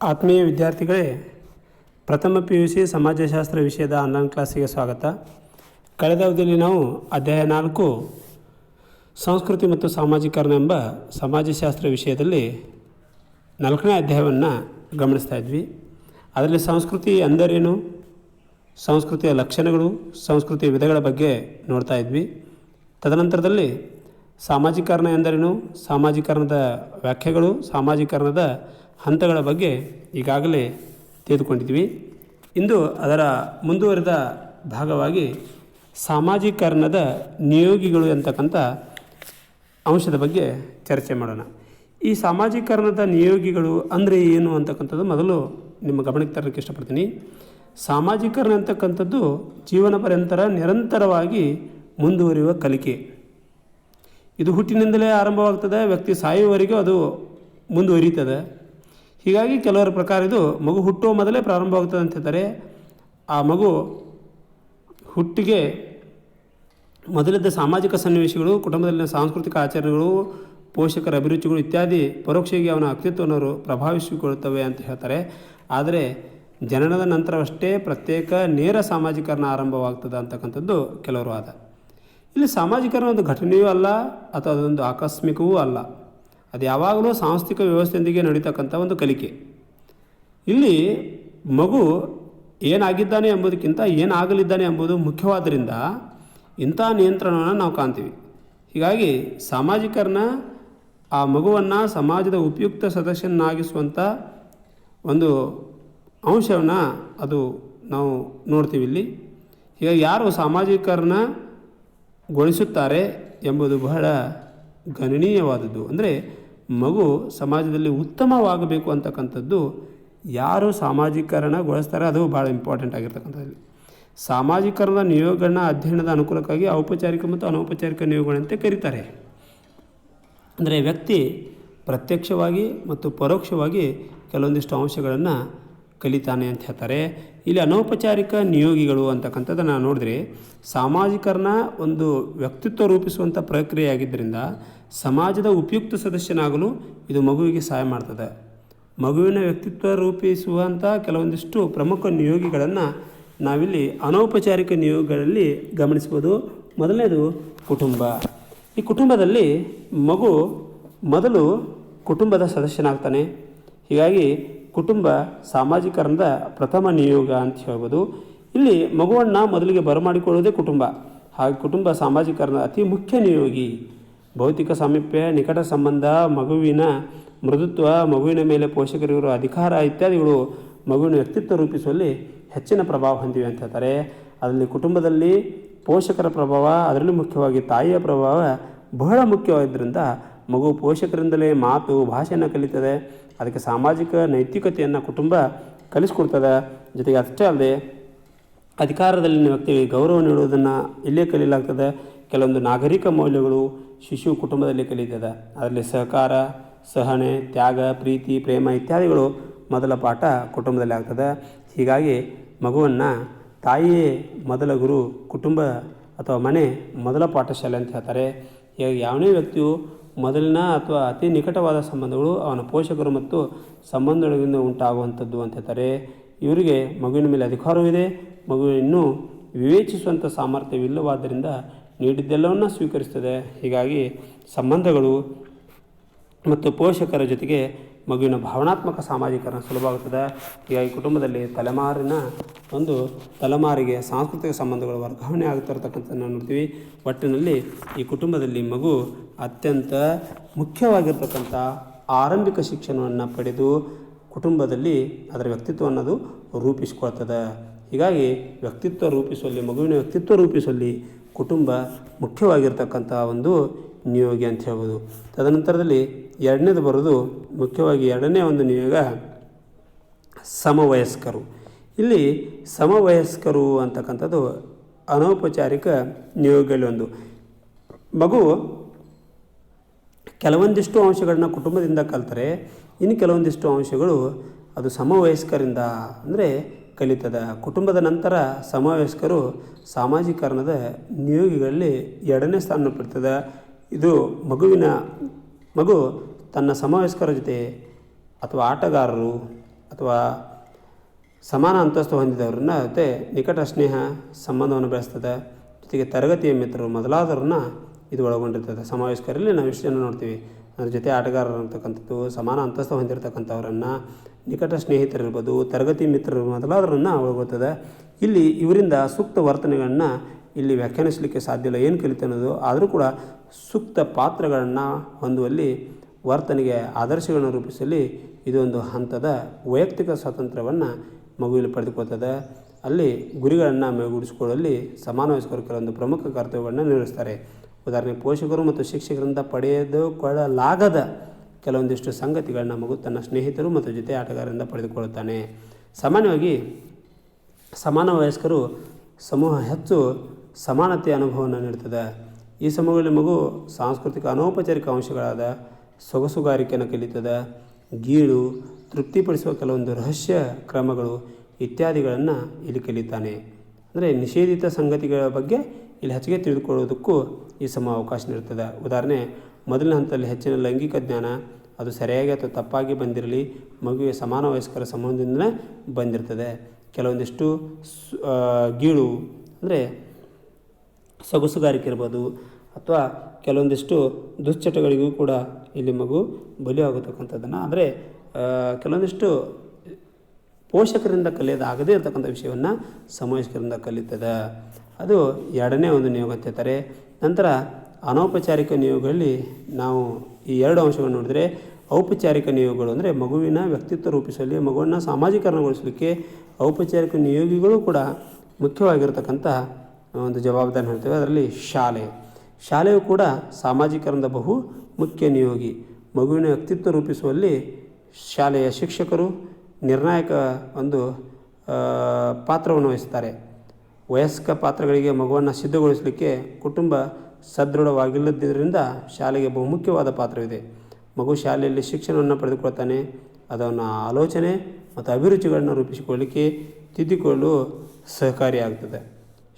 ಆತ್ಮೀಯ ವಿದ್ಯಾರ್ಥಿಗಳೇ, ಪ್ರಥಮ PUC ಸಮಾಜಶಾಸ್ತ್ರ ವಿಷಯದ ಆನ್ಲೈನ್ ಕ್ಲಾಸಿಗೆ ಸ್ವಾಗತ. ಕಳೆದ ಅವಧಿಯಲ್ಲಿ ನಾವು ಅಧ್ಯಾಯ 4 ಸಂಸ್ಕೃತಿ ಮತ್ತು ಸಾಮಾಜೀಕರಣ ಎಂಬ ಸಮಾಜಶಾಸ್ತ್ರ ವಿಷಯದಲ್ಲಿ 4ನೇ ಅಧ್ಯಾಯವನ್ನು ಗಮನಿಸ್ತಾ ಇದ್ವಿ. ಅದರಲ್ಲಿ ಸಂಸ್ಕೃತಿ ಎಂದರೇನು, ಸಂಸ್ಕೃತಿಯ ಲಕ್ಷಣಗಳು, ಸಂಸ್ಕೃತಿಯ ವಿಧಗಳ ಬಗ್ಗೆ ನೋಡ್ತಾ ಇದ್ವಿ. ತದನಂತರದಲ್ಲಿ ಸಾಮಾಜೀಕರಣ ಎಂದರೇನು, ಸಾಮಾಜೀಕರಣದ ವ್ಯಾಖ್ಯೆಗಳು, ಸಾಮಾಜೀಕರಣದ ಹಂತಗಳ ಬಗ್ಗೆ ಈಗಾಗಲೇ ತಿಳಿದುಕೊಂಡಿದ್ವಿ. ಇಂದು ಅದರ ಮುಂದುವರಿದ ಭಾಗವಾಗಿ ಸಾಮಾಜೀಕರಣದ ನಿಯೋಗಿಗಳು ಅಂತಕ್ಕಂಥ ಅಂಶದ ಬಗ್ಗೆ ಚರ್ಚೆ ಮಾಡೋಣ. ಈ ಸಾಮಾಜೀಕರಣದ ನಿಯೋಗಿಗಳು ಅಂದರೆ ಏನು ಅಂತಕ್ಕಂಥದ್ದು ಮೊದಲು ನಿಮ್ಮ ಗಮನಕ್ಕೆ ತರಲಿಕ್ಕೆ ಇಷ್ಟಪಡ್ತೀನಿ. ಸಾಮಾಜೀಕರಣ ಅಂತಕ್ಕಂಥದ್ದು ಜೀವನ ಪರ್ಯಂತರ ನಿರಂತರವಾಗಿ ಮುಂದುವರಿಯುವ ಕಲಿಕೆ. ಇದು ಹುಟ್ಟಿನಿಂದಲೇ ಆರಂಭವಾಗ್ತದೆ, ವ್ಯಕ್ತಿ ಸಾಯುವವರೆಗೂ ಅದು ಮುಂದುವರಿಯುತ್ತದೆ. ಹೀಗಾಗಿ ಕೆಲವರ ಪ್ರಕಾರ ಇದು ಮಗು ಹುಟ್ಟುವ ಮೊದಲೇ ಪ್ರಾರಂಭವಾಗ್ತದೆ ಅಂತ ಹೇಳ್ತಾರೆ. ಆ ಮಗು ಹುಟ್ಟಿಗೆ ಮೊದಲಿದ್ದ ಸಾಮಾಜಿಕ ಸನ್ನಿವೇಶಗಳು, ಕುಟುಂಬದಲ್ಲಿನ ಸಾಂಸ್ಕೃತಿಕ ಆಚರಣೆಗಳು, ಪೋಷಕರ ಅಭಿರುಚಿಗಳು ಇತ್ಯಾದಿ ಪರೋಕ್ಷವಾಗಿ ಅವನ ಅಸ್ತಿತ್ವವನ್ನು ಪ್ರಭಾವಿಸಿಕೊಳ್ಳುತ್ತವೆ ಅಂತ ಹೇಳ್ತಾರೆ. ಆದರೆ ಜನನದ ನಂತರವಷ್ಟೇ ಪ್ರತ್ಯೇಕ ನೇರ ಸಾಮಾಜೀಕರಣ ಆರಂಭವಾಗ್ತದೆ ಅಂತಕ್ಕಂಥದ್ದು ಕೆಲವರು ವಾದ. ಇಲ್ಲಿ ಸಾಮಾಜೀಕರಣ ಒಂದು ಘಟನೆಯೂ ಅಲ್ಲ ಅಥವಾ ಅದೊಂದು ಆಕಸ್ಮಿಕವೂ ಅಲ್ಲ. ಅದು ಯಾವಾಗಲೂ ಸಾಂಸ್ಥಿಕ ವ್ಯವಸ್ಥೆಯೊಂದಿಗೆ ನಡೀತಕ್ಕಂಥ ಒಂದು ಕಲಿಕೆ. ಇಲ್ಲಿ ಮಗು ಏನಾಗಿದ್ದಾನೆ ಎಂಬುದಕ್ಕಿಂತ ಏನಾಗಲಿದ್ದಾನೆ ಎಂಬುದು ಮುಖ್ಯವಾದ್ದರಿಂದ ಇಂಥ ನಿಯಂತ್ರಣವನ್ನು ನಾವು ಕಾಣ್ತೀವಿ. ಹೀಗಾಗಿ ಸಾಮಾಜೀಕರಣ ಆ ಮಗುವನ್ನು ಸಮಾಜದ ಉಪಯುಕ್ತ ಸದಸ್ಯನಾಗಿಸುವಂಥ ಒಂದು ಅಂಶವನ್ನು ಅದು ನಾವು ನೋಡ್ತೀವಿ ಇಲ್ಲಿ. ಹೀಗಾಗಿ ಯಾರು ಸಾಮಾಜೀಕರಣಗೊಳಿಸುತ್ತಾರೆ ಎಂಬುದು ಬಹಳ ಗಣನೀಯವಾದದ್ದು. ಅಂದರೆ ಮಗು ಸಮಾಜದಲ್ಲಿ ಉತ್ತಮವಾಗಬೇಕು ಅಂತಕ್ಕಂಥದ್ದು ಯಾರು ಸಾಮಾಜೀಕರಣಗೊಳಿಸ್ತಾರೆ ಅದು ಭಾಳ ಇಂಪಾರ್ಟೆಂಟ್ ಆಗಿರ್ತಕ್ಕಂಥದ್ದು. ಸಾಮಾಜೀಕರಣದ ನಿಯೋಗಗಳನ್ನ ಅಧ್ಯಯನದ ಅನುಕೂಲಕ್ಕಾಗಿ ಔಪಚಾರಿಕ ಮತ್ತು ಅನೌಪಚಾರಿಕ ನಿಯೋಗಗಳಂತೆ ಕರೀತಾರೆ. ಅಂದರೆ ವ್ಯಕ್ತಿ ಪ್ರತ್ಯಕ್ಷವಾಗಿ ಮತ್ತು ಪರೋಕ್ಷವಾಗಿ ಕೆಲವೊಂದಿಷ್ಟು ಅಂಶಗಳನ್ನು ಕಲಿತಾನೆ ಅಂತ ಹೇಳ್ತಾರೆ. ಇಲ್ಲಿ ಅನೌಪಚಾರಿಕ ನಿಯೋಗಿಗಳು ಅಂತಕ್ಕಂಥದ್ದನ್ನು ನೋಡಿದ್ರೆ ಸಾಮಾಜೀಕರಣ ಒಂದು ವ್ಯಕ್ತಿತ್ವ ರೂಪಿಸುವಂಥ ಪ್ರಕ್ರಿಯೆಯಾಗಿದ್ದರಿಂದ ಸಮಾಜದ ಉಪಯುಕ್ತ ಸದಸ್ಯನಾಗಲು ಇದು ಮಗುವಿಗೆ ಸಹಾಯ ಮಾಡ್ತದೆ. ಮಗುವಿನ ವ್ಯಕ್ತಿತ್ವ ರೂಪಿಸುವಂಥ ಕೆಲವೊಂದಿಷ್ಟು ಪ್ರಮುಖ ನಿಯೋಗಿಗಳನ್ನು ನಾವಿಲ್ಲಿ ಅನೌಪಚಾರಿಕ ನಿಯೋಗಗಳಲ್ಲಿ ಗಮನಿಸ್ಬೋದು. ಮೊದಲನೇದು ಕುಟುಂಬ. ಈ ಕುಟುಂಬದಲ್ಲಿ ಮಗು ಮೊದಲು ಕುಟುಂಬದ ಸದಸ್ಯನಾಗ್ತಾನೆ. ಹೀಗಾಗಿ ಕುಟುಂಬ ಸಾಮಾಜೀಕರಣದ ಪ್ರಥಮ ನಿಯೋಗ ಅಂತ ಹೇಳ್ಬೋದು. ಇಲ್ಲಿ ಮಗುವನ್ನು ಮೊದಲಿಗೆ ಬರಮಾಡಿಕೊಳ್ಳುವುದೇ ಕುಟುಂಬ. ಹಾಗೆ ಕುಟುಂಬ ಸಾಮಾಜೀಕರಣದ ಅತಿ ಮುಖ್ಯ ನಿಯೋಗಿ. ಭೌತಿಕ ಸಾಮೀಪ್ಯ, ನಿಕಟ ಸಂಬಂಧ, ಮಗುವಿನ ಮೃದುತ್ವ, ಮಗುವಿನ ಮೇಲೆ ಪೋಷಕರಿರುವ ಅಧಿಕಾರ ಇತ್ಯಾದಿಗಳು ಮಗುವಿನ ವ್ಯಕ್ತಿತ್ವ ರೂಪಿಸುವಲ್ಲಿ ಹೆಚ್ಚಿನ ಪ್ರಭಾವ ಹೊಂದಿವೆ ಅಂತ ಹೇಳ್ತಾರೆ. ಅದರಲ್ಲಿ ಕುಟುಂಬದಲ್ಲಿ ಪೋಷಕರ ಪ್ರಭಾವ, ಅದರಲ್ಲಿ ಮುಖ್ಯವಾಗಿ ತಾಯಿಯ ಪ್ರಭಾವ ಬಹಳ ಮುಖ್ಯವಾಗಿದ್ದರಿಂದ ಮಗು ಪೋಷಕರಿಂದಲೇ ಮಾತು, ಭಾಷೆಯನ್ನು ಕಲಿತದೆ. ಅದಕ್ಕೆ ಸಾಮಾಜಿಕ ನೈತಿಕತೆಯನ್ನು ಕುಟುಂಬ ಕಲಿಸ್ಕೊಡ್ತದೆ. ಜೊತೆಗೆ ಅಷ್ಟೇ ಅಲ್ಲದೆ ಅಧಿಕಾರದಲ್ಲಿನ ವ್ಯಕ್ತಿಗೆ ಗೌರವ ನೀಡುವುದನ್ನು ಇಲ್ಲೇ ಕಲಿಯಲಾಗ್ತದೆ. ಕೆಲವೊಂದು ನಾಗರಿಕ ಮೌಲ್ಯಗಳು ಶಿಶು ಕುಟುಂಬದಲ್ಲಿ ಕಲಿತದೆ. ಅದರಲ್ಲಿ ಸಹಕಾರ, ಸಹನೆ, ತ್ಯಾಗ, ಪ್ರೀತಿ, ಪ್ರೇಮ ಇತ್ಯಾದಿಗಳು ಮೊದಲ ಪಾಠ ಕುಟುಂಬದಲ್ಲಿ ಆಗ್ತದೆ. ಹೀಗಾಗಿ ಮಗುವನ್ನು ತಾಯಿಯೇ ಮೊದಲ ಗುರು, ಕುಟುಂಬ ಅಥವಾ ಮನೆ ಮೊದಲ ಪಾಠಶಾಲೆ ಅಂತ ಹೇಳ್ತಾರೆ. ಹೀಗಾಗಿ ಯಾವನೇ ವ್ಯಕ್ತಿಯು ಮೊದಲಿನ ಅಥವಾ ಅತಿ ನಿಕಟವಾದ ಸಂಬಂಧಗಳು ಅವನ ಪೋಷಕರು ಮತ್ತು ಸಂಬಂಧಗಳಿಂದ ಉಂಟಾಗುವಂಥದ್ದು ಅಂತ ಹೇಳ್ತಾರೆ. ಇವರಿಗೆ ಮಗುವಿನ ಮೇಲೆ ಅಧಿಕಾರವಿದೆ. ಮಗು ಇನ್ನೂ ವಿವೇಚಿಸುವಂಥ ಸಾಮರ್ಥ್ಯವಿಲ್ಲವಾದ್ದರಿಂದ ನೀಡಿದ್ದೆಲ್ಲವನ್ನು ಸ್ವೀಕರಿಸ್ತದೆ. ಹೀಗಾಗಿ ಸಂಬಂಧಗಳು ಮತ್ತು ಪೋಷಕರ ಜೊತೆಗೆ ಮಗುವಿನ ಭಾವನಾತ್ಮಕ ಸಾಮಾಜೀಕರಣ ಸುಲಭವಾಗುತ್ತದೆ. ಹೀಗಾಗಿ ಕುಟುಂಬದಲ್ಲಿ ತಲೆಮಾರಿಗೆ ಸಾಂಸ್ಕೃತಿಕ ಸಂಬಂಧಗಳು ವರ್ಗಾವಣೆ ಆಗುತ್ತಿರತಕ್ಕಂಥದ್ದನ್ನು ನೋಡ್ತೀವಿ. ಒಟ್ಟಿನಲ್ಲಿ ಈ ಕುಟುಂಬದಲ್ಲಿ ಮಗು ಅತ್ಯಂತ ಮುಖ್ಯವಾಗಿರ್ತಕ್ಕಂಥ ಆರಂಭಿಕ ಶಿಕ್ಷಣವನ್ನು ಪಡೆದು ಕುಟುಂಬದಲ್ಲಿ ಅದರ ವ್ಯಕ್ತಿತ್ವ ಅನ್ನೋದು ರೂಪಿಸಿಕೊಳ್ತದೆ. ಹೀಗಾಗಿ ವ್ಯಕ್ತಿತ್ವ ರೂಪಿಸುವಲ್ಲಿ, ಮಗುವಿನ ವ್ಯಕ್ತಿತ್ವ ರೂಪಿಸುವಲ್ಲಿ ಕುಟುಂಬ ಮುಖ್ಯವಾಗಿರ್ತಕ್ಕಂಥ ಒಂದು ನಿಯೋಗಿ ಅಂತ ಹೇಳ್ಬೋದು. ತದನಂತರದಲ್ಲಿ ಎರಡನೇದು ಬರೋದು, ಮುಖ್ಯವಾಗಿ ಎರಡನೇ ಒಂದು ನಿಯೋಗ ಸಮವಯಸ್ಕರು. ಇಲ್ಲಿ ಸಮವಯಸ್ಕರು ಅಂತಕ್ಕಂಥದ್ದು ಅನೌಪಚಾರಿಕ ನಿಯೋಗದಲ್ಲಿ ಒಂದು. ಮಗು ಕೆಲವೊಂದಿಷ್ಟು ಅಂಶಗಳನ್ನ ಕುಟುಂಬದಿಂದ ಕಲ್ತರೆ, ಇನ್ನು ಕೆಲವೊಂದಿಷ್ಟು ಅಂಶಗಳು ಅದು ಸಮವಯಸ್ಕರಿಂದ ಅಂದರೆ ಕಲಿತದ. ಕುಟುಂಬದ ನಂತರ ಸಮವಯಸ್ಕರು ಸಾಮಾಜೀಕರಣದ ನಿಯೋಗಿಗಳಲ್ಲಿ ಎರಡನೇ ಸ್ಥಾನ ಪಡ್ತದೆ. ಇದು ಮಗು ತನ್ನ ಸಮವಯಸ್ಕರ ಜೊತೆ ಅಥವಾ ಆಟಗಾರರು ಅಥವಾ ಸಮಾನ ಅಂತಸ್ತು ಹೊಂದಿದವ್ರನ್ನ ಜೊತೆ ನಿಕಟ ಸ್ನೇಹ ಸಂಬಂಧವನ್ನು ಬೆಳೆಸ್ತದೆ. ಜೊತೆಗೆ ತರಗತಿಯ ಮಿತ್ರರು ಮೊದಲಾದವ್ರನ್ನ ಇದು ಒಳಗೊಂಡಿರ್ತದೆ. ಸಮಾವೇಶಕರಲ್ಲಿ ನಾವು ಇಷ್ಟು ಜನ ನೋಡ್ತೀವಿ. ಅದ್ರ ಜೊತೆ ಆಟಗಾರರು ಅಂತಕ್ಕಂಥದ್ದು ಸಮಾನ ಅಂತಸ್ತು ಹೊಂದಿರತಕ್ಕಂಥವ್ರನ್ನು, ನಿಕಟ ಸ್ನೇಹಿತರಿರ್ಬೋದು, ತರಗತಿ ಮಿತ್ರರು ಮೊದಲಾದವ್ರನ್ನ ಒಳಗೊಳ್ತದೆ. ಇಲ್ಲಿ ಇವರಿಂದ ಸೂಕ್ತ ವರ್ತನೆಗಳನ್ನು ಇಲ್ಲಿ ವ್ಯಾಖ್ಯಾನಿಸಲಿಕ್ಕೆ ಸಾಧ್ಯ ಇಲ್ಲ, ಏನು ಕಲಿತೆ ಅನ್ನೋದು. ಆದರೂ ಕೂಡ ಸೂಕ್ತ ಪಾತ್ರಗಳನ್ನು ಹೊಂದುವಲ್ಲಿ, ವರ್ತನೆಗೆ ಆದರ್ಶಗಳನ್ನು ರೂಪಿಸಲಿ ಇದೊಂದು ಹಂತದ ವೈಯಕ್ತಿಕ ಸ್ವಾತಂತ್ರ್ಯವನ್ನು ಮಗುವಿನಲ್ಲಿ ಪಡೆದುಕೊಳ್ತದೆ. ಅಲ್ಲಿ ಗುರಿಗಳನ್ನು ಮೇಗೂಡಿಸಿಕೊಳ್ಳುವಲ್ಲಿ ಸಮಾನ ವಯಸ್ಕರು ಕೆಲವೊಂದು ಪ್ರಮುಖ ಕರ್ತವ್ಯಗಳನ್ನು ನಿರ್ವಹಿಸ್ತಾರೆ. ಉದಾಹರಣೆಗೆ ಪೋಷಕರು ಮತ್ತು ಶಿಕ್ಷಕರಿಂದ ಪಡೆದುಕೊಳ್ಳಲಾಗದ ಕೆಲವೊಂದಿಷ್ಟು ಸಂಗತಿಗಳನ್ನ ಮಗು ತನ್ನ ಸ್ನೇಹಿತರು ಮತ್ತು ಜೊತೆ ಆಟಗಾರರಿಂದ ಪಡೆದುಕೊಳ್ಳುತ್ತಾನೆ. ಸಾಮಾನ್ಯವಾಗಿ ಸಮಾನ ವಯಸ್ಕರು ಸಮೂಹ ಹೆಚ್ಚು ಸಮಾನತೆಯ ಅನುಭವವನ್ನು ನೀಡುತ್ತದೆ. ಈ ಸಮೂಹದಲ್ಲಿ ಮಗು ಸಾಂಸ್ಕೃತಿಕ ಅನೌಪಚಾರಿಕ ಅಂಶಗಳಾದ ಸೊಗಸುಗಾರಿಕೆಯನ್ನು ಕಲಿತದೆ. ಗೀಳು, ತೃಪ್ತಿಪಡಿಸುವ ಕೆಲವೊಂದು ರಹಸ್ಯ ಕ್ರಮಗಳು ಇತ್ಯಾದಿಗಳನ್ನು ಇಲ್ಲಿ ಕಲಿತಾನೆ. ಅಂದರೆ ನಿಷೇಧಿತ ಸಂಗತಿಗಳ ಬಗ್ಗೆ ಇಲ್ಲಿ ಹೆಚ್ಚಿಗೆ ತಿಳಿದುಕೊಳ್ಳೋದಕ್ಕೂ ಈ ಸಮೂಹ ಅವಕಾಶ ನೀಡುತ್ತದೆ. ಉದಾಹರಣೆ, ಮೊದಲನೇ ಹಂತದಲ್ಲಿ ಹೆಚ್ಚಿನ ಲೈಂಗಿಕ ಜ್ಞಾನ, ಅದು ಸರಿಯಾಗಿ ಅಥವಾ ತಪ್ಪಾಗಿ ಬಂದಿರಲಿ, ಮಗುವಿಗೆ ಸಮಾನ ವಯಸ್ಕರ ಸಂಬಂಧದಿಂದಲೇ ಬಂದಿರ್ತದೆ. ಕೆಲವೊಂದಿಷ್ಟು ಗೀಳು ಅಂದರೆ ಸೊಗಸುಗಾರಿಕೆ ಇರ್ಬೋದು, ಅಥವಾ ಕೆಲವೊಂದಿಷ್ಟು ದುಶ್ಚಟಗಳಿಗೂ ಕೂಡ ಇಲ್ಲಿ ಮಗು ಬಲಿಯಾಗತಕ್ಕಂಥದ್ದನ್ನು, ಅಂದರೆ ಕೆಲವೊಂದಿಷ್ಟು ಪೋಷಕರಿಂದ ಕಲಿಯೋದಾಗದೇ ಇರತಕ್ಕಂಥ ವಿಷಯವನ್ನು ಸಮವಯಸ್ಕರಿಂದ ಕಲಿತದೆ. ಅದು ಎರಡನೇ ಒಂದು ನಿಯೋಗ ಅಂತ ಹೇಳ್ತಾರೆ. ನಂತರ ಅನೌಪಚಾರಿಕ ನಿಯೋಗಗಳಲ್ಲಿ ನಾವು ಈ ಎರಡು ಅಂಶಗಳನ್ನು ನೋಡಿದರೆ, ಔಪಚಾರಿಕ ನಿಯೋಗಗಳು ಅಂದರೆ ಮಗುವಿನ ವ್ಯಕ್ತಿತ್ವ ರೂಪಿಸುವಲ್ಲಿ, ಮಗುವನ್ನು ಸಾಮಾಜಿಕರಣಗೊಳಿಸಲಿಕ್ಕೆ ಔಪಚಾರಿಕ ನಿಯೋಗಿಗಳು ಕೂಡ ಮುಖ್ಯವಾಗಿರತಕ್ಕಂಥ ಒಂದು ಜವಾಬ್ದಾರಿ ಹೇಳ್ತೇವೆ. ಅದರಲ್ಲಿ ಶಾಲೆಯು ಕೂಡ ಸಾಮಾಜಿಕರಣದ ಬಹು ಮುಖ್ಯ ನಿಯೋಗಿ. ಮಗುವಿನ ವ್ಯಕ್ತಿತ್ವ ರೂಪಿಸುವಲ್ಲಿ ಶಾಲೆಯ ಶಿಕ್ಷಕರು ನಿರ್ಣಾಯಕ ಒಂದು ಪಾತ್ರವನ್ನು ವಹಿಸ್ತಾರೆ. ವಯಸ್ಕ ಪಾತ್ರಗಳಿಗೆ ಮಗುವನ್ನು ಸಿದ್ಧಗೊಳಿಸಲಿಕ್ಕೆ ಕುಟುಂಬ ಸದೃಢವಾಗಿಲ್ಲದ್ದರಿಂದ ಶಾಲೆಗೆ ಬಹುಮುಖ್ಯವಾದ ಪಾತ್ರವಿದೆ. ಮಗು ಶಾಲೆಯಲ್ಲಿ ಶಿಕ್ಷಣವನ್ನು ಪಡೆದುಕೊಳ್ತಾನೆ, ಅದನ್ನು ಆಲೋಚನೆ ಮತ್ತು ಅಭಿರುಚಿಗಳನ್ನು ರೂಪಿಸಿಕೊಳ್ಳಲಿಕ್ಕೆ ತಿದ್ದಿಕೊಳ್ಳಲು ಸಹಕಾರಿಯಾಗುತ್ತದೆ.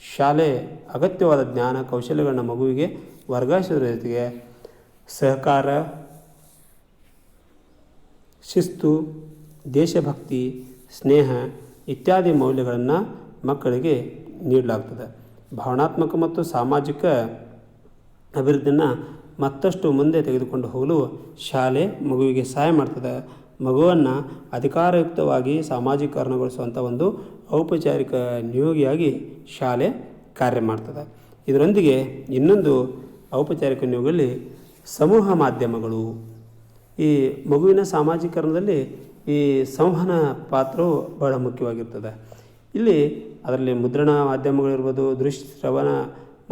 ಶಾಲೆ ಅಗತ್ಯವಾದ ಜ್ಞಾನ ಕೌಶಲ್ಯಗಳನ್ನ ಮಗುವಿಗೆ ವರ್ಗಾಯಿಸೋದ್ರ ಜೊತೆಗೆ ಸಹಕಾರ, ಶಿಸ್ತು, ದೇಶಭಕ್ತಿ, ಸ್ನೇಹ ಇತ್ಯಾದಿ ಮೌಲ್ಯಗಳನ್ನು ಮಕ್ಕಳಿಗೆ ನೀಡಲಾಗ್ತದೆ. ಭಾವನಾತ್ಮಕ ಮತ್ತು ಸಾಮಾಜಿಕ ಅಭಿವೃದ್ಧಿಯನ್ನು ಮತ್ತಷ್ಟು ಮುಂದೆ ತೆಗೆದುಕೊಂಡು ಹೋಗಲು ಶಾಲೆ ಮಗುವಿಗೆ ಸಹಾಯ ಮಾಡ್ತದೆ. ಮಗುವನ್ನು ಅಧಿಕಾರಯುಕ್ತವಾಗಿ ಸಾಮಾಜೀಕರಣಗೊಳಿಸುವಂಥ ಒಂದು ಔಪಚಾರಿಕ ನಿಯೋಗಿಯಾಗಿ ಶಾಲೆ ಕಾರ್ಯ ಮಾಡ್ತದೆ. ಇದರೊಂದಿಗೆ ಇನ್ನೊಂದು ಔಪಚಾರಿಕ ನಿಯೋಗದಲ್ಲಿ ಸಮೂಹ ಮಾಧ್ಯಮಗಳು. ಈ ಮಗುವಿನ ಸಾಮಾಜೀಕರಣದಲ್ಲಿ ಈ ಸಂವಹನ ಪಾತ್ರವು ಬಹಳ ಮುಖ್ಯವಾಗಿರ್ತದೆ. ಇಲ್ಲಿ ಅದರಲ್ಲಿ ಮುದ್ರಣ ಮಾಧ್ಯಮಗಳಿರ್ಬೋದು, ದೃಶ್ಯ ಶ್ರವಣ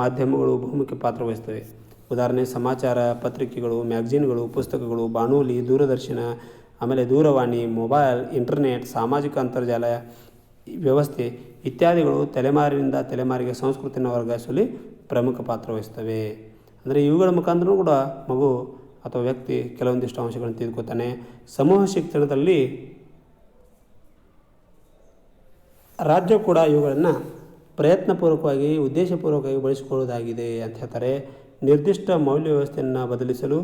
ಮಾಧ್ಯಮಗಳು ಬಹುಮುಖ್ಯ ಪಾತ್ರ ವಹಿಸ್ತವೆ. ಉದಾಹರಣೆ, ಸಮಾಚಾರ ಪತ್ರಿಕೆಗಳು, ಮ್ಯಾಗ್ಝಿನ್ಗಳು, ಪುಸ್ತಕಗಳು, ಬಾನುಲಿ, ದೂರದರ್ಶನ, ಆಮೇಲೆ ದೂರವಾಣಿ, ಮೊಬೈಲ್, ಇಂಟರ್ನೆಟ್, ಸಾಮಾಜಿಕ ಅಂತರ್ಜಾಲ ವ್ಯವಸ್ಥೆ ಇತ್ಯಾದಿಗಳು ತಲೆಮಾರಿನಿಂದ ತಲೆಮಾರಿಗೆ ಸಂಸ್ಕೃತಿಯನ್ನು ವರ್ಗಾಯಿಸುವಲ್ಲಿ ಪ್ರಮುಖ ಪಾತ್ರ ವಹಿಸ್ತವೆ. ಅಂದರೆ ಇವುಗಳ ಮುಖಾಂತರ ಕೂಡ ಮಗು ಅಥವಾ ವ್ಯಕ್ತಿ ಕೆಲವೊಂದಿಷ್ಟು ಅಂಶಗಳನ್ನು ತಿಳಿದುಕೊತಾನೆ. ಸಮೂಹ ಶಿಕ್ಷಣದಲ್ಲಿ ರಾಜ್ಯ ಕೂಡ ಇವುಗಳನ್ನು ಪ್ರಯತ್ನಪೂರ್ವಕವಾಗಿ ಉದ್ದೇಶಪೂರ್ವಕವಾಗಿ ಬಳಸಿಕೊಳ್ಳುವುದಾಗಿದೆ ಅಂತ ಹೇಳ್ತಾರೆ. ನಿರ್ದಿಷ್ಟ ಮೌಲ್ಯ ವ್ಯವಸ್ಥೆಯನ್ನು ಬದಲಿಸಲು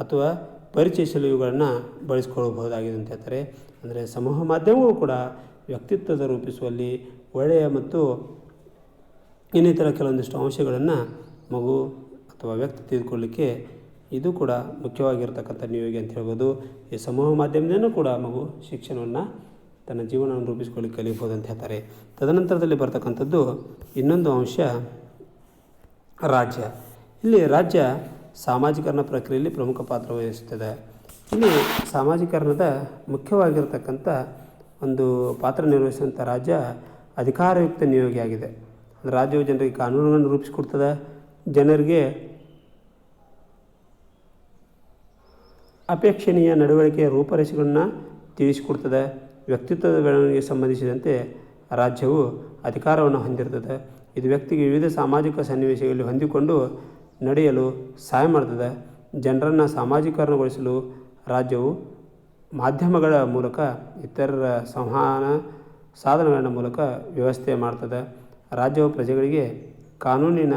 ಅಥವಾ ಪರಿಚಯಿಸಲು ಇವುಗಳನ್ನು ಬಳಸಿಕೊಳ್ಳಬಹುದಾಗಿದೆ ಅಂತ ಹೇಳ್ತಾರೆ. ಅಂದರೆ ಸಮೂಹ ಮಾಧ್ಯಮವು ಕೂಡ ವ್ಯಕ್ತಿತ್ವದ ರೂಪಿಸುವಲ್ಲಿ ಒಳ್ಳೆಯ ಮತ್ತು ಇನ್ನಿತರ ಕೆಲವೊಂದಿಷ್ಟು ಅಂಶಗಳನ್ನು ಮಗು ಅಥವಾ ವ್ಯಕ್ತಿ ತಿಳಿದುಕೊಳ್ಳಲಿಕ್ಕೆ ಇದು ಕೂಡ ಮುಖ್ಯವಾಗಿರ್ತಕ್ಕಂಥ ನಿಯೋಗಿ ಅಂತ ಹೇಳ್ಬೋದು. ಈ ಸಮೂಹ ಮಾಧ್ಯಮದಿಂದ ಕೂಡ ಮಗು ಶಿಕ್ಷಣವನ್ನು ತನ್ನ ಜೀವನವನ್ನು ರೂಪಿಸಿಕೊಳ್ಳಿಕ್ಕೆ ಕಲಿಯಬಹುದು ಅಂತ ಹೇಳ್ತಾರೆ. ತದನಂತರದಲ್ಲಿ ಬರ್ತಕ್ಕಂಥದ್ದು ಇನ್ನೊಂದು ಅಂಶ ರಾಜ್ಯ. ಇಲ್ಲಿ ರಾಜ್ಯ ಸಾಮಾಜೀಕರಣ ಪ್ರಕ್ರಿಯೆಯಲ್ಲಿ ಪ್ರಮುಖ ಪಾತ್ರ ವಹಿಸುತ್ತದೆ. ಇಲ್ಲಿ ಸಾಮಾಜೀಕರಣದ ಮುಖ್ಯವಾಗಿರ್ತಕ್ಕಂಥ ಒಂದು ಪಾತ್ರ ನಿರ್ವಹಿಸುವಂಥ ರಾಜ್ಯ ಅಧಿಕಾರಯುಕ್ತ ನಿಯೋಗಿಯಾಗಿದೆ. ರಾಜ್ಯವು ಜನರಿಗೆ ಕಾನೂನುಗಳನ್ನು ರೂಪಿಸಿಕೊಡ್ತದೆ, ಜನರಿಗೆ ಅಪೇಕ್ಷಣೀಯ ನಡವಳಿಕೆಯ ರೂಪರೇಷೆಗಳನ್ನು ತಿಳಿಸಿಕೊಡ್ತದೆ. ವ್ಯಕ್ತಿತ್ವದ ಬೆಳವಣಿಗೆಗೆ ಸಂಬಂಧಿಸಿದಂತೆ ರಾಜ್ಯವು ಅಧಿಕಾರವನ್ನು ಹೊಂದಿರ್ತದೆ. ಇದು ವ್ಯಕ್ತಿಗೆ ವಿವಿಧ ಸಾಮಾಜಿಕ ಸನ್ನಿವೇಶಗಳಲ್ಲಿ ಹೊಂದಿಕೊಂಡು ನಡೆಯಲು ಸಹಾಯ ಮಾಡ್ತದೆ. ಜನರನ್ನು ಸಾಮಾಜೀಕರಣಗೊಳಿಸಲು ರಾಜ್ಯವು ಮಾಧ್ಯಮಗಳ ಮೂಲಕ, ಇತರರ ಸಂವಹನ ಸಾಧನಗಳ ಮೂಲಕ ವ್ಯವಸ್ಥೆ ಮಾಡ್ತದೆ. ರಾಜ್ಯವು ಪ್ರಜೆಗಳಿಗೆ ಕಾನೂನಿನ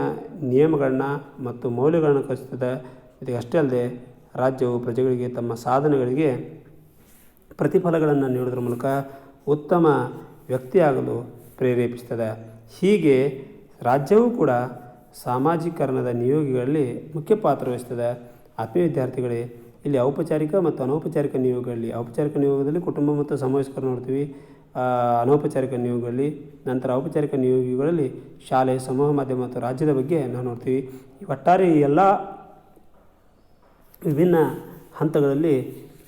ನಿಯಮಗಳನ್ನ ಮತ್ತು ಮೌಲ್ಯಗಳನ್ನು ಕಲಿಸ್ತದೆ. ಇದಕ್ಕೆ ಅಷ್ಟೇ ಅಲ್ಲದೆ ರಾಜ್ಯವು ಪ್ರಜೆಗಳಿಗೆ ತಮ್ಮ ಸಾಧನೆಗಳಿಗೆ ಪ್ರತಿಫಲಗಳನ್ನು ನೀಡೋದ್ರ ಮೂಲಕ ಉತ್ತಮ ವ್ಯಕ್ತಿಯಾಗಲು ಪ್ರೇರೇಪಿಸ್ತದೆ. ಹೀಗೆ ರಾಜ್ಯವೂ ಕೂಡ ಸಾಮಾಜೀಕರಣದ ನಿಯೋಗಿಗಳಲ್ಲಿ ಮುಖ್ಯ ಪಾತ್ರ ವಹಿಸ್ತದೆ. ಆತ್ಮೀಯ ವಿದ್ಯಾರ್ಥಿಗಳೇ, ಇಲ್ಲಿ ಔಪಚಾರಿಕ ಮತ್ತು ಅನೌಪಚಾರಿಕ ನಿಯೋಗಗಳಲ್ಲಿ ಔಪಚಾರಿಕ ನಿಯೋಗದಲ್ಲಿ ಕುಟುಂಬ ಮತ್ತು ಸಮವಯಸ್ಕರು ನೋಡ್ತೀವಿ. ಅನೌಪಚಾರಿಕ ನಿಯೋಗಗಳಲ್ಲಿ ನಂತರ ಔಪಚಾರಿಕ ನಿಯೋಗಿಗಳಲ್ಲಿ ಶಾಲೆ, ಸಮೂಹ ಮಾಧ್ಯಮ ಮತ್ತು ರಾಜ್ಯದ ಬಗ್ಗೆ ನಾವು ನೋಡ್ತೀವಿ. ಒಟ್ಟಾರೆ ಈ ಎಲ್ಲ ವಿಭಿನ್ನ ಹಂತಗಳಲ್ಲಿ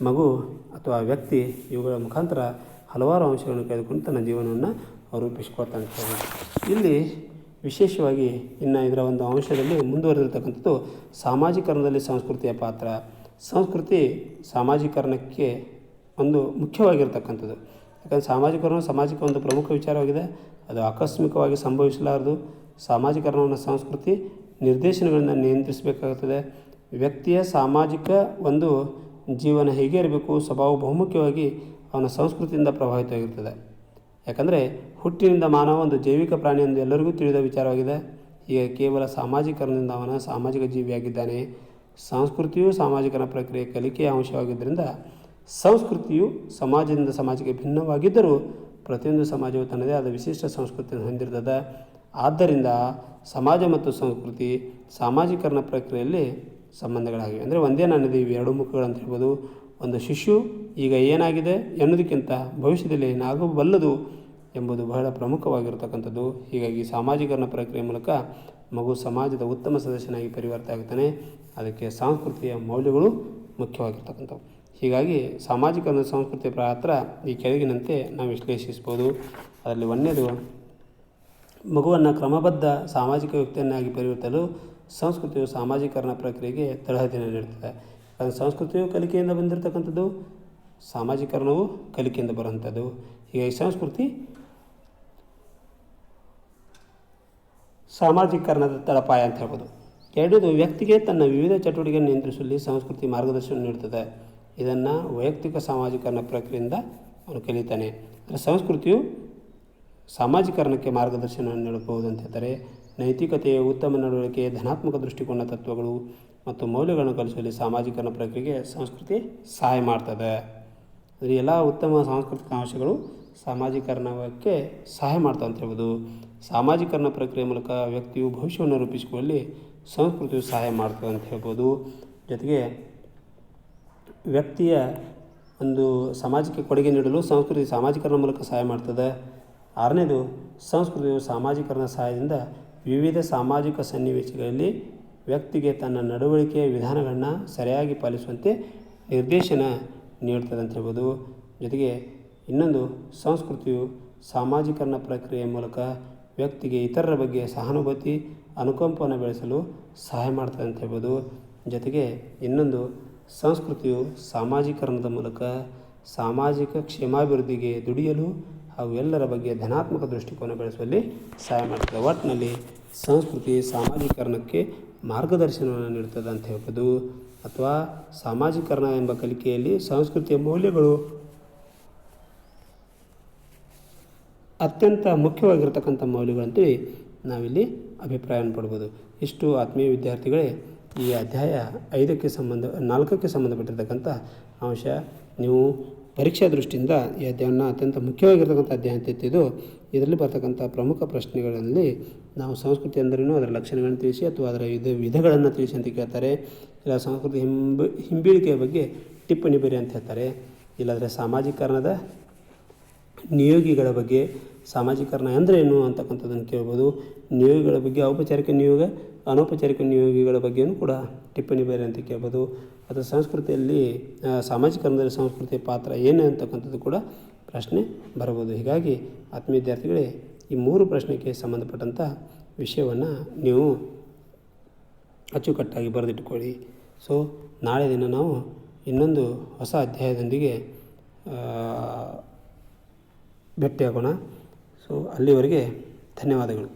ಮಗು ಅಥವಾ ವ್ಯಕ್ತಿ ಇವುಗಳ ಮುಖಾಂತರ ಹಲವಾರು ಅಂಶಗಳನ್ನು ಕಳೆದುಕೊಂಡು ತನ್ನ ಜೀವನವನ್ನು ರೂಪಿಸ್ಕೊಳ್ತಾನೆ. ಇಲ್ಲಿ ವಿಶೇಷವಾಗಿ ಇನ್ನು ಇದರ ಒಂದು ಅಂಶದಲ್ಲಿ ಮುಂದುವರೆದಿರ್ತಕ್ಕಂಥದ್ದು ಸಾಮಾಜೀಕರಣದಲ್ಲಿ ಸಂಸ್ಕೃತಿಯ ಪಾತ್ರ. ಸಂಸ್ಕೃತಿ ಸಾಮಾಜೀಕರಣಕ್ಕೆ ಒಂದು ಮುಖ್ಯವಾಗಿರ್ತಕ್ಕಂಥದ್ದು. ಯಾಕಂದರೆ ಸಾಮಾಜಿಕರಣ ಸಮಾಜಕ್ಕೆ ಒಂದು ಪ್ರಮುಖ ವಿಚಾರವಾಗಿದೆ. ಅದು ಆಕಸ್ಮಿಕವಾಗಿ ಸಂಭವಿಸಲಾರದು. ಸಾಮಾಜೀಕರಣವನ್ನು ಸಂಸ್ಕೃತಿ ನಿರ್ದೇಶನಗಳನ್ನು ನಿಯಂತ್ರಿಸಬೇಕಾಗುತ್ತದೆ. ವ್ಯಕ್ತಿಯ ಸಾಮಾಜಿಕ ಒಂದು ಜೀವನ ಹೇಗೆ ಇರಬೇಕು, ಸ್ವಭಾವ ಬಹುಮುಖ್ಯವಾಗಿ ಅವನ ಸಂಸ್ಕೃತಿಯಿಂದ ಪ್ರಭಾವಿತವಾಗಿರ್ತದೆ. ಯಾಕಂದರೆ ಹುಟ್ಟಿನಿಂದ ಮಾನವ ಒಂದು ಜೈವಿಕ ಪ್ರಾಣಿ ಎಂದು ಎಲ್ಲರಿಗೂ ತಿಳಿದ ವಿಚಾರವಾಗಿದೆ. ಈಗ ಕೇವಲ ಸಾಮಾಜೀಕರಣದಿಂದ ಅವನ ಸಾಮಾಜಿಕ ಜೀವಿಯಾಗಿದ್ದಾನೆ. ಸಂಸ್ಕೃತಿಯು ಸಾಮಾಜಿಕರಣ ಪ್ರಕ್ರಿಯೆ ಕಲಿಕೆಯ ಅಂಶವಾಗಿದ್ದರಿಂದ ಸಂಸ್ಕೃತಿಯು ಸಮಾಜದಿಂದ ಸಮಾಜಕ್ಕೆ ಭಿನ್ನವಾಗಿದ್ದರೂ ಪ್ರತಿಯೊಂದು ಸಮಾಜವು ತನ್ನದೇ ಆದ ವಿಶಿಷ್ಟ ಸಂಸ್ಕೃತಿಯನ್ನು ಹೊಂದಿರ್ತದೆ. ಆದ್ದರಿಂದ ಸಮಾಜ ಮತ್ತು ಸಂಸ್ಕೃತಿ ಸಾಮಾಜೀಕರಣ ಪ್ರಕ್ರಿಯೆಯಲ್ಲಿ ಸಂಬಂಧಗಳಾಗಿವೆ. ಅಂದರೆ ಒಂದೇ ನಾಣ್ಯದ ಇವು ಎರಡು ಮುಖಗಳಂತ ಹೇಳ್ಬೋದು. ಒಂದು ಶಿಶು ಈಗ ಏನಾಗಿದೆ ಎನ್ನುವುದಕ್ಕಿಂತ ಭವಿಷ್ಯದಲ್ಲಿ ಏನಾಗಬಲ್ಲದು ಎಂಬುದು ಬಹಳ ಪ್ರಮುಖವಾಗಿರತಕ್ಕಂಥದ್ದು. ಹೀಗಾಗಿ ಸಾಮಾಜೀಕರಣ ಪ್ರಕ್ರಿಯೆ ಮೂಲಕ ಮಗು ಸಮಾಜದ ಉತ್ತಮ ಸದಸ್ಯನಾಗಿ ಪರಿವರ್ತನೆ ಆಗ್ತಾನೆ. ಅದಕ್ಕೆ ಸಂಸ್ಕೃತಿಯ ಮೌಲ್ಯಗಳು ಮುಖ್ಯವಾಗಿರ್ತಕ್ಕಂಥವು. ಹೀಗಾಗಿ ಸಾಮಾಜಿಕರಣ ಸಂಸ್ಕೃತಿಯ ಪಾತ್ರ ಈ ಕೆಳಗಿನಂತೆ ನಾವು ವಿಶ್ಲೇಷಿಸ್ಬೋದು. ಅದರಲ್ಲಿ ಒಂದನೇದು, ಮಗುವನ್ನು ಕ್ರಮಬದ್ಧ ಸಾಮಾಜಿಕ ವ್ಯಕ್ತಿಯನ್ನಾಗಿ ಪರಿವರ್ತಲು ಸಂಸ್ಕೃತಿಯು ಸಾಮಾಜೀಕರಣ ಪ್ರಕ್ರಿಯೆಗೆ ತಳಹದಿಯನ್ನು ನೀಡುತ್ತದೆ. ಸಂಸ್ಕೃತಿಯು ಕಲಿಕೆಯಿಂದ ಬಂದಿರತಕ್ಕಂಥದ್ದು, ಸಾಮಾಜೀಕರಣವು ಕಲಿಕೆಯಿಂದ ಬರುವಂಥದ್ದು. ಹೀಗಾಗಿ ಸಂಸ್ಕೃತಿ ಸಾಮಾಜೀಕರಣದ ತಳಪಾಯ ಅಂತ ಹೇಳ್ಬೋದು. ಎರಡನೇದು, ವ್ಯಕ್ತಿಗೆ ತನ್ನ ವಿವಿಧ ಚಟುವಟಿಕೆಯನ್ನು ನಿಯಂತ್ರಿಸುವಲ್ಲಿ ಸಂಸ್ಕೃತಿ ಮಾರ್ಗದರ್ಶನ ನೀಡುತ್ತದೆ. ಇದನ್ನು ವೈಯಕ್ತಿಕ ಸಾಮಾಜೀಕರಣ ಪ್ರಕ್ರಿಯೆಯಿಂದ ಅವನು ಕಲಿತಾನೆ. ಸಂಸ್ಕೃತಿಯು ಸಾಮಾಜೀಕರಣಕ್ಕೆ ಮಾರ್ಗದರ್ಶನವನ್ನು ನೀಡಬಹುದು ಅಂತ ಹೇಳ್ತಾರೆ. ನೈತಿಕತೆಯ ಉತ್ತಮ ನಡವಳಿಕೆ, ಧನಾತ್ಮಕ ದೃಷ್ಟಿಕೋನ, ತತ್ವಗಳು ಮತ್ತು ಮೌಲ್ಯಗಳನ್ನು ಕಲಿಸುವಲ್ಲಿ ಸಾಮಾಜೀಕರಣ ಪ್ರಕ್ರಿಯೆಗೆ ಸಂಸ್ಕೃತಿ ಸಹಾಯ ಮಾಡ್ತದೆ. ಅಂದರೆ ಎಲ್ಲ ಉತ್ತಮ ಸಾಂಸ್ಕೃತಿಕ ಅಂಶಗಳು ಸಾಮಾಜೀಕರಣಕ್ಕೆ ಸಹಾಯ ಮಾಡ್ತವೆ ಅಂತ ಹೇಳ್ಬೋದು. ಸಾಮಾಜೀಕರಣ ಪ್ರಕ್ರಿಯೆ ಮೂಲಕ ವ್ಯಕ್ತಿಯು ಭವಿಷ್ಯವನ್ನು ರೂಪಿಸಿಕೊಳ್ಳಿ ಸಂಸ್ಕೃತಿಯು ಸಹಾಯ ಮಾಡ್ತದೆ ಅಂತ ಹೇಳ್ಬೋದು. ಜೊತೆಗೆ ವ್ಯಕ್ತಿಯ ಒಂದು ಸಮಾಜಕ್ಕೆ ಕೊಡುಗೆ ನೀಡಲು ಸಂಸ್ಕೃತಿ ಸಾಮಾಜೀಕರಣ ಮೂಲಕ ಸಹಾಯ ಮಾಡ್ತದೆ. ಆರನೇದು, ಸಂಸ್ಕೃತಿಯು ಸಾಮಾಜೀಕರಣ ಸಹಾಯದಿಂದ ವಿವಿಧ ಸಾಮಾಜಿಕ ಸನ್ನಿವೇಶಗಳಲ್ಲಿ ವ್ಯಕ್ತಿಗೆ ತನ್ನ ನಡವಳಿಕೆಯ ವಿಧಾನಗಳನ್ನು ಸರಿಯಾಗಿ ಪಾಲಿಸುವಂತೆ ನಿರ್ದೇಶನ ನೀಡ್ತದೆ ಅಂತ ಹೇಳ್ಬೋದು. ಜೊತೆಗೆ ಇನ್ನೊಂದು, ಸಂಸ್ಕೃತಿಯು ಸಾಮಾಜೀಕರಣ ಪ್ರಕ್ರಿಯೆಯ ಮೂಲಕ ವ್ಯಕ್ತಿಗೆ ಇತರರ ಬಗ್ಗೆ ಸಹಾನುಭೂತಿ, ಅನುಕಂಪವನ್ನು ಬೆಳೆಸಲು ಸಹಾಯ ಮಾಡ್ತದೆ ಅಂತ ಹೇಳ್ಬೋದು. ಜೊತೆಗೆ ಇನ್ನೊಂದು, ಸಂಸ್ಕೃತಿಯು ಸಾಮಾಜೀಕರಣದ ಮೂಲಕ ಸಾಮಾಜಿಕ ಕ್ಷೇಮಾಭಿವೃದ್ಧಿಗೆ ದುಡಿಯಲು ಹಾಗೂ ಎಲ್ಲರ ಬಗ್ಗೆ ಧನಾತ್ಮಕ ದೃಷ್ಟಿಕೋನ ಬೆಳೆಸುವಲ್ಲಿ ಸಹಾಯ ಮಾಡ್ತದೆ. ಒಟ್ಟಿನಲ್ಲಿ ಸಂಸ್ಕೃತಿ ಸಾಮಾಜೀಕರಣಕ್ಕೆ ಮಾರ್ಗದರ್ಶನವನ್ನು ನೀಡುತ್ತದೆ ಅಂತ ಹೇಳ್ಬೋದು. ಅಥವಾ ಸಾಮಾಜೀಕರಣ ಎಂಬ ಕಲಿಕೆಯಲ್ಲಿ ಸಂಸ್ಕೃತಿಯ ಮೌಲ್ಯಗಳು ಅತ್ಯಂತ ಮುಖ್ಯವಾಗಿರ್ತಕ್ಕಂಥ ಮೌಲ್ಯಗಳಂತೇಳಿ ನಾವಿಲ್ಲಿ ಅಭಿಪ್ರಾಯವನ್ನು ಪಡ್ಬೋದು. ಇಷ್ಟು ಆತ್ಮೀಯ ವಿದ್ಯಾರ್ಥಿಗಳೇ ಈ ಅಧ್ಯಾಯ 4ಕ್ಕೆ ಸಂಬಂಧಪಟ್ಟಿರ್ತಕ್ಕಂಥ ಅಂಶ. ನೀವು ಪರೀಕ್ಷಾ ದೃಷ್ಟಿಯಿಂದ ಈ ಅಧ್ಯಾಯವನ್ನು ಅತ್ಯಂತ ಮುಖ್ಯವಾಗಿರ್ತಕ್ಕಂಥ ಅಧ್ಯಾಯ ಅಂತ ಎತ್ತಿದ್ದು. ಇದರಲ್ಲಿ ಬರ್ತಕ್ಕಂಥ ಪ್ರಮುಖ ಪ್ರಶ್ನೆಗಳಲ್ಲಿ ನಾವು ಸಂಸ್ಕೃತಿ ಅಂದ್ರೇನು, ಅದರ ಲಕ್ಷಣಗಳನ್ನು ತಿಳಿಸಿ ಅಥವಾ ಅದರ ವಿಧಗಳನ್ನು ತಿಳಿಸಿ ಅಂತ ಕೇಳ್ತಾರೆ. ಇಲ್ಲ ಸಂಸ್ಕೃತಿ ಹಿಂಬೀಳಿಕೆಯ ಬಗ್ಗೆ ಟಿಪ್ಪಣಿ ಬರಿ ಅಂತ ಹೇಳ್ತಾರೆ. ಇಲ್ಲಾಂದರೆ ಸಾಮಾಜೀಕರಣದ ನಿಯೋಗಿಗಳ ಬಗ್ಗೆ, ಸಾಮಾಜೀಕರಣ ಅಂದ್ರೇನು ಅಂತಕ್ಕಂಥದ್ದನ್ನು ಕೇಳ್ಬೋದು. ನಿಯೋಗಿಗಳ ಬಗ್ಗೆ ಔಪಚಾರಿಕ ನಿಯೋಗ, ಅನೌಪಚಾರಿಕ ನಿಯೋಗಿಗಳ ಬಗ್ಗೆಯೂ ಕೂಡ ಟಿಪ್ಪಣಿ ಬೇರೆ ಅಂತ ಕೇಳ್ಬೋದು. ಅಥವಾ ಸಂಸ್ಕೃತಿಯಲ್ಲಿ ಸಾಮಾಜೀಕರಣದಲ್ಲಿ ಸಂಸ್ಕೃತಿಯ ಪಾತ್ರ ಏನು ಅಂತಕ್ಕಂಥದ್ದು ಕೂಡ ಪ್ರಶ್ನೆ ಬರಬಹುದು. ಹೀಗಾಗಿ ಆತ್ಮೀಯ ವಿದ್ಯಾರ್ಥಿಗಳೇ ಈ 3 ಪ್ರಶ್ನೆಗೆ ಸಂಬಂಧಪಟ್ಟಂಥ ವಿಷಯವನ್ನು ನೀವು ಅಚ್ಚುಕಟ್ಟಾಗಿ ಬರೆದಿಟ್ಟುಕೊಳ್ಳಿ. ಸೊ ನಾಳೆ ದಿನ ನಾವು ಇನ್ನೊಂದು ಹೊಸ ಅಧ್ಯಾಯದೊಂದಿಗೆ ಭೇಟಿಯಾಗೋಣ. ಸೊ ಅಲ್ಲಿವರೆಗೆ ಧನ್ಯವಾದಗಳು.